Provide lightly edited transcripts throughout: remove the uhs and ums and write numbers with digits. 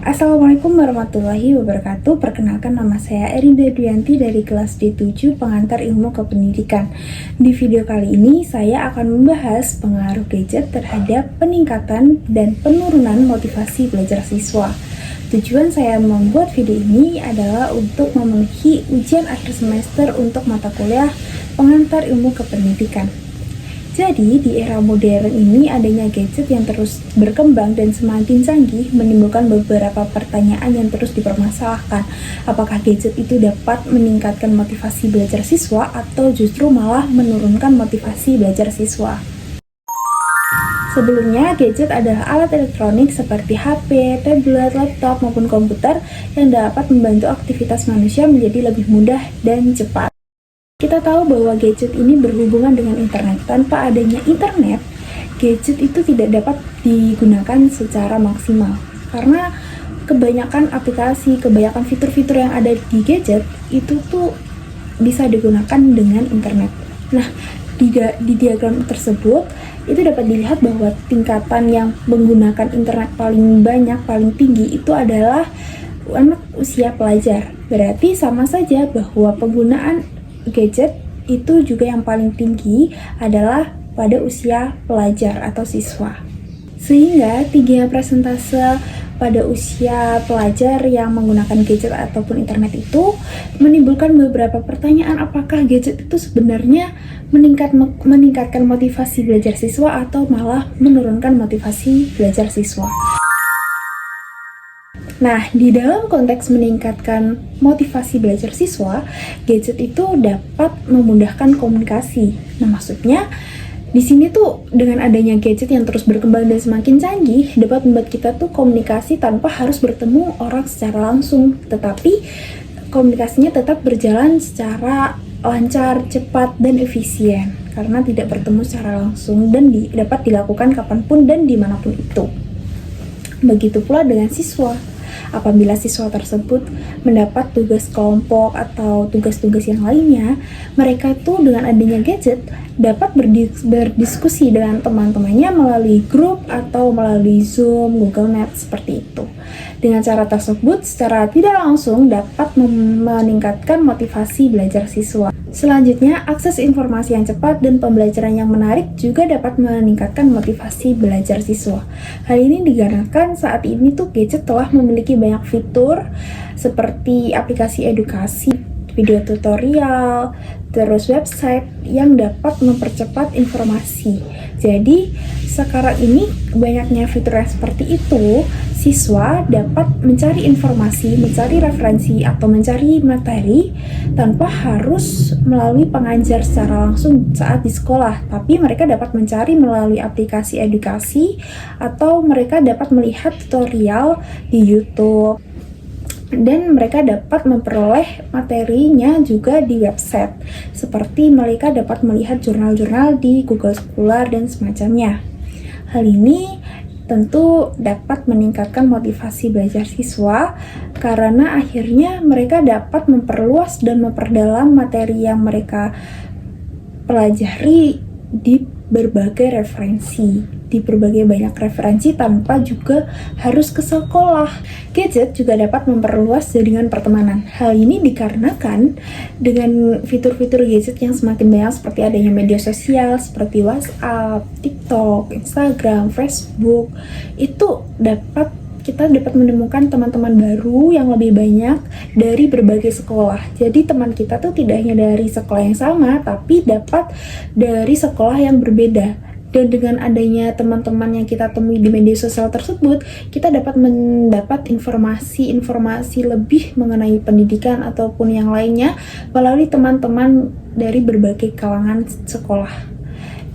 Assalamualaikum warahmatullahi wabarakatuh. Perkenalkan, nama saya Erinda Duyanti dari kelas D7 Pengantar Ilmu Kependidikan. Di video kali ini saya akan membahas pengaruh gadget terhadap peningkatan dan penurunan motivasi belajar siswa. Tujuan saya membuat video ini adalah untuk memenuhi ujian akhir semester untuk mata kuliah Pengantar Ilmu Kependidikan. Jadi, di era modern ini adanya gadget yang terus berkembang dan semakin canggih menimbulkan beberapa pertanyaan yang terus dipermasalahkan. Apakah gadget itu dapat meningkatkan motivasi belajar siswa atau justru malah menurunkan motivasi belajar siswa? Sebelumnya, gadget adalah alat elektronik seperti HP, tablet, laptop, maupun komputer yang dapat membantu aktivitas manusia menjadi lebih mudah dan cepat. Kita tahu bahwa gadget ini berhubungan dengan internet. Tanpa adanya internet, gadget itu tidak dapat digunakan secara maksimal. Karena kebanyakan aplikasi, kebanyakan fitur-fitur yang ada di gadget itu tuh bisa digunakan dengan internet. Nah, di diagram tersebut itu dapat dilihat bahwa tingkatan yang menggunakan internet paling banyak, paling tinggi itu adalah anak usia pelajar. Berarti sama saja bahwa penggunaan gadget itu juga yang paling tinggi adalah pada usia pelajar atau siswa. Sehingga tingginya persentase pada usia pelajar yang menggunakan gadget ataupun internet itu menimbulkan beberapa pertanyaan, apakah gadget itu sebenarnya meningkatkan motivasi belajar siswa atau malah menurunkan motivasi belajar siswa. Nah, di dalam konteks meningkatkan motivasi belajar siswa, gadget itu dapat memudahkan komunikasi. Nah, maksudnya di sini tuh dengan adanya gadget yang terus berkembang dan semakin canggih, dapat membuat kita tuh komunikasi tanpa harus bertemu orang secara langsung, tetapi komunikasinya tetap berjalan secara lancar, cepat, dan efisien karena tidak bertemu secara langsung dan dapat dilakukan kapanpun dan dimanapun itu. Begitu pula dengan siswa. Apabila siswa tersebut mendapat tugas kelompok atau tugas-tugas yang lainnya, mereka tuh dengan adanya gadget dapat berdiskusi dengan teman-temannya melalui grup atau melalui Zoom, Google Meet seperti itu. Dengan cara tersebut, secara tidak langsung dapat meningkatkan motivasi belajar siswa. Selanjutnya, akses informasi yang cepat dan pembelajaran yang menarik juga dapat meningkatkan motivasi belajar siswa. Hal ini dikarenakan saat ini tuh gadget telah memiliki banyak fitur seperti aplikasi edukasi, video tutorial, terus website yang dapat mempercepat informasi. Jadi, sekarang ini banyaknya fitur yang seperti itu, siswa dapat mencari informasi, mencari referensi, atau mencari materi tanpa harus melalui pengajar secara langsung saat di sekolah, tapi mereka dapat mencari melalui aplikasi edukasi atau mereka dapat melihat tutorial di YouTube. Dan mereka dapat memperoleh materinya juga di website, seperti mereka dapat melihat jurnal-jurnal di Google Scholar dan semacamnya. Hal ini tentu dapat meningkatkan motivasi belajar siswa karena akhirnya mereka dapat memperluas dan memperdalam materi yang mereka pelajari di berbagai banyak referensi tanpa juga harus ke sekolah. Gadget juga dapat memperluas jaringan pertemanan. Hal ini dikarenakan dengan fitur-fitur gadget yang semakin banyak seperti adanya media sosial seperti WhatsApp, TikTok, Instagram, Facebook, itu kita dapat menemukan teman-teman baru yang lebih banyak dari berbagai sekolah. Jadi teman kita tuh tidak hanya dari sekolah yang sama, tapi dapat dari sekolah yang berbeda. Dan dengan adanya teman-teman yang kita temui di media sosial tersebut, kita dapat mendapat informasi lebih mengenai pendidikan ataupun yang lainnya melalui teman-teman dari berbagai kalangan sekolah.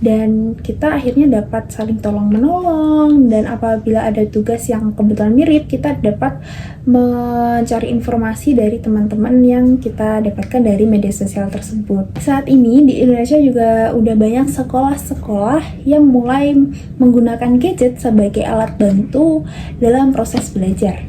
Dan kita akhirnya dapat saling tolong-menolong, dan apabila ada tugas yang kebetulan mirip, kita dapat mencari informasi dari teman-teman yang kita dapatkan dari media sosial tersebut. Saat ini di Indonesia juga udah banyak sekolah-sekolah yang mulai menggunakan gadget sebagai alat bantu dalam proses belajar.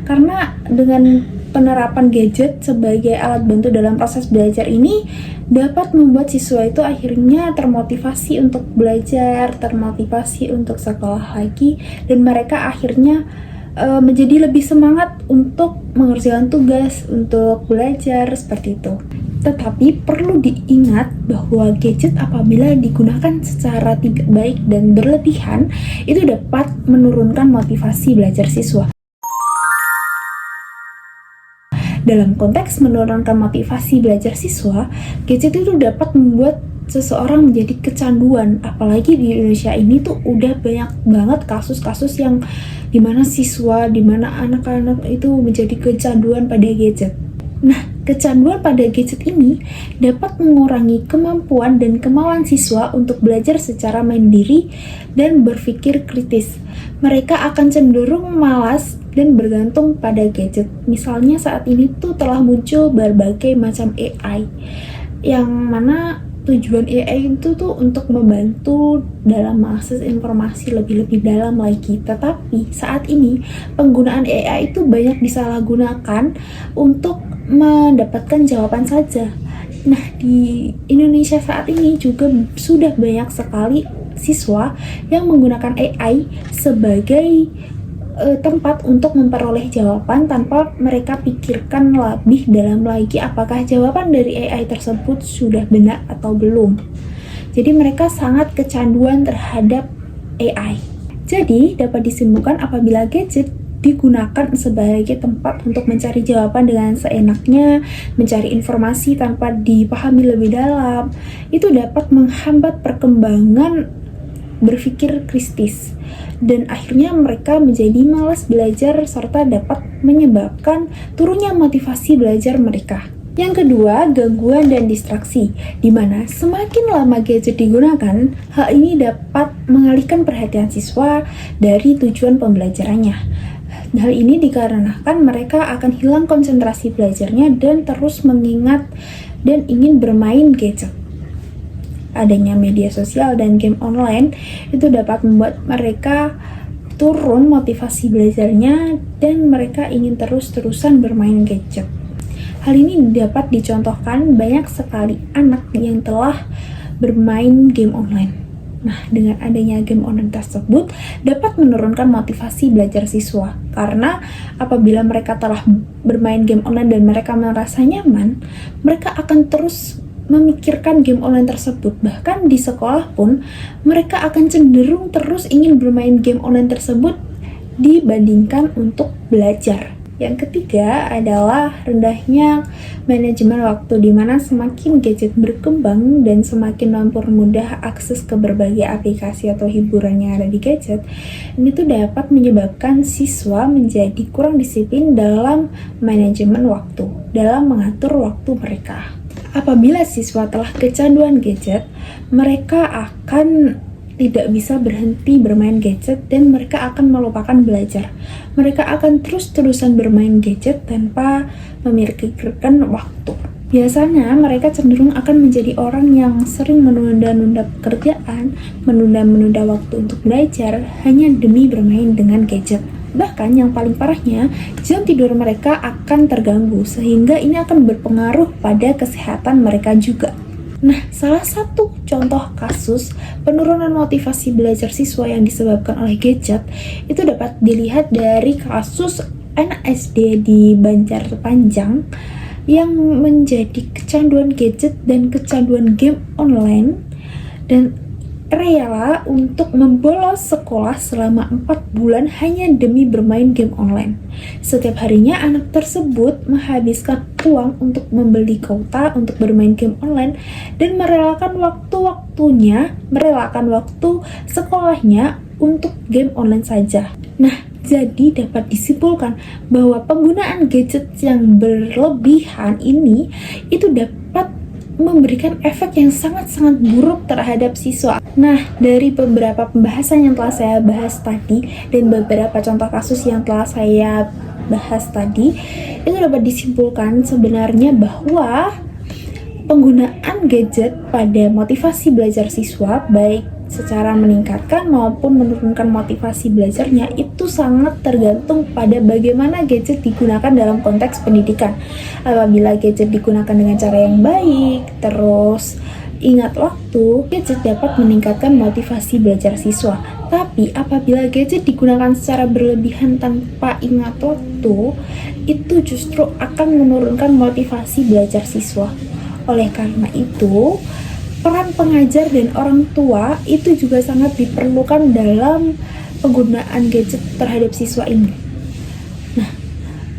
Karena dengan penerapan gadget sebagai alat bantu dalam proses belajar ini dapat membuat siswa itu akhirnya termotivasi untuk belajar, termotivasi untuk sekolah lagi, dan mereka akhirnya menjadi lebih semangat untuk mengerjakan tugas, untuk belajar, seperti itu. Tetapi perlu diingat bahwa gadget apabila digunakan secara tidak baik dan berlebihan itu dapat menurunkan motivasi belajar siswa. Dalam konteks menurunkan motivasi belajar siswa, gadget itu dapat membuat seseorang menjadi kecanduan. Apalagi di Indonesia ini tuh udah banyak banget kasus-kasus yang dimana siswa, dimana anak-anak itu menjadi kecanduan pada gadget. Nah, kecanduan pada gadget ini dapat mengurangi kemampuan dan kemauan siswa untuk belajar secara mandiri dan berpikir kritis. Mereka akan cenderung malas dan bergantung pada gadget. Misalnya saat ini tuh telah muncul berbagai macam AI, yang mana tujuan AI itu tuh untuk membantu dalam mengakses informasi lebih dalam lagi. Tetapi saat ini penggunaan AI itu banyak disalahgunakan untuk mendapatkan jawaban saja. Nah, di Indonesia saat ini juga sudah banyak sekali siswa yang menggunakan AI sebagai tempat untuk memperoleh jawaban tanpa mereka pikirkan lebih dalam lagi apakah jawaban dari AI tersebut sudah benar atau belum. Jadi mereka sangat kecanduan terhadap AI. Jadi dapat disimpulkan apabila gadget digunakan sebagai tempat untuk mencari jawaban dengan seenaknya, mencari informasi tanpa dipahami lebih dalam, itu dapat menghambat perkembangan berpikir kritis, dan akhirnya mereka menjadi malas belajar serta dapat menyebabkan turunnya motivasi belajar mereka. Yang kedua, gangguan dan distraksi, di mana semakin lama gadget digunakan, hal ini dapat mengalihkan perhatian siswa dari tujuan pembelajarannya. Hal ini dikarenakan mereka akan hilang konsentrasi belajarnya dan terus mengingat dan ingin bermain gadget. Adanya media sosial dan game online itu dapat membuat mereka turun motivasi belajarnya dan mereka ingin terus-terusan bermain gadget. Hal ini dapat dicontohkan banyak sekali anak yang telah bermain game online. Nah, dengan adanya game online tersebut dapat menurunkan motivasi belajar siswa, karena apabila mereka telah bermain game online dan mereka merasa nyaman, mereka akan terus memikirkan game online tersebut. Bahkan di sekolah pun mereka akan cenderung terus ingin bermain game online tersebut dibandingkan untuk belajar. Yang ketiga adalah rendahnya manajemen waktu, di mana semakin gadget berkembang dan semakin mempermudah akses ke berbagai aplikasi atau hiburan yang ada di gadget, ini tuh dapat menyebabkan siswa menjadi kurang disiplin dalam manajemen waktu, dalam mengatur waktu mereka. Apabila siswa telah kecanduan gadget, mereka akan tidak bisa berhenti bermain gadget dan mereka akan melupakan belajar. Mereka akan terus-terusan bermain gadget tanpa memikirkan waktu. Biasanya mereka cenderung akan menjadi orang yang sering menunda-nunda pekerjaan, menunda-menunda waktu untuk belajar hanya demi bermain dengan gadget. Bahkan yang paling parahnya, jam tidur mereka akan terganggu sehingga ini akan berpengaruh pada kesehatan mereka juga. Nah, salah satu contoh kasus penurunan motivasi belajar siswa yang disebabkan oleh gadget itu dapat dilihat dari kasus anak SD di Banjarpanjang yang menjadi kecanduan gadget dan kecanduan game online dan rela untuk membolos sekolah selama 4 bulan hanya demi bermain game online. Setiap harinya anak tersebut menghabiskan uang untuk membeli kuota untuk bermain game online dan merelakan waktu sekolahnya untuk game online saja. Nah, jadi dapat disimpulkan bahwa penggunaan gadget yang berlebihan ini itu dapat memberikan efek yang sangat-sangat buruk terhadap siswa. Nah, dari beberapa pembahasan yang telah saya bahas tadi dan beberapa contoh kasus yang telah saya bahas tadi, itu dapat disimpulkan sebenarnya bahwa penggunaan gadget pada motivasi belajar siswa, baik secara meningkatkan maupun menurunkan motivasi belajarnya, itu sangat tergantung pada bagaimana gadget digunakan dalam konteks pendidikan. Apabila gadget digunakan dengan cara yang baik, terus ingat waktu, gadget dapat meningkatkan motivasi belajar siswa. Tapi apabila gadget digunakan secara berlebihan tanpa ingat waktu, itu justru akan menurunkan motivasi belajar siswa. Oleh karena itu, peran pengajar dan orang tua itu juga sangat diperlukan dalam penggunaan gadget terhadap siswa ini. Nah,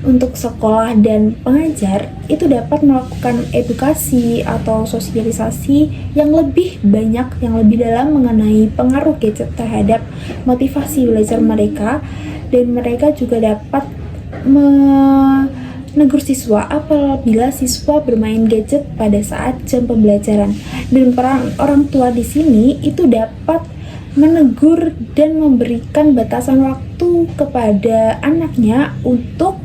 untuk sekolah dan pengajar itu dapat melakukan edukasi atau sosialisasi yang lebih banyak, yang lebih dalam mengenai pengaruh gadget terhadap motivasi belajar mereka, dan mereka juga dapat menegur siswa apabila siswa bermain gadget pada saat jam pembelajaran. Dan peran orang tua di sini itu dapat menegur dan memberikan batasan waktu kepada anaknya untuk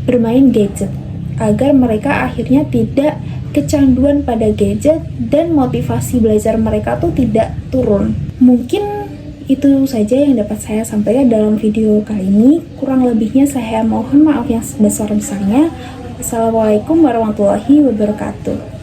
bermain gadget agar mereka akhirnya tidak kecanduan pada gadget dan motivasi belajar mereka tuh tidak turun. Mungkin itu saja yang dapat saya sampaikan dalam video kali ini. Kurang lebihnya saya mohon maaf yang sebesar-besarnya. Assalamualaikum warahmatullahi wabarakatuh.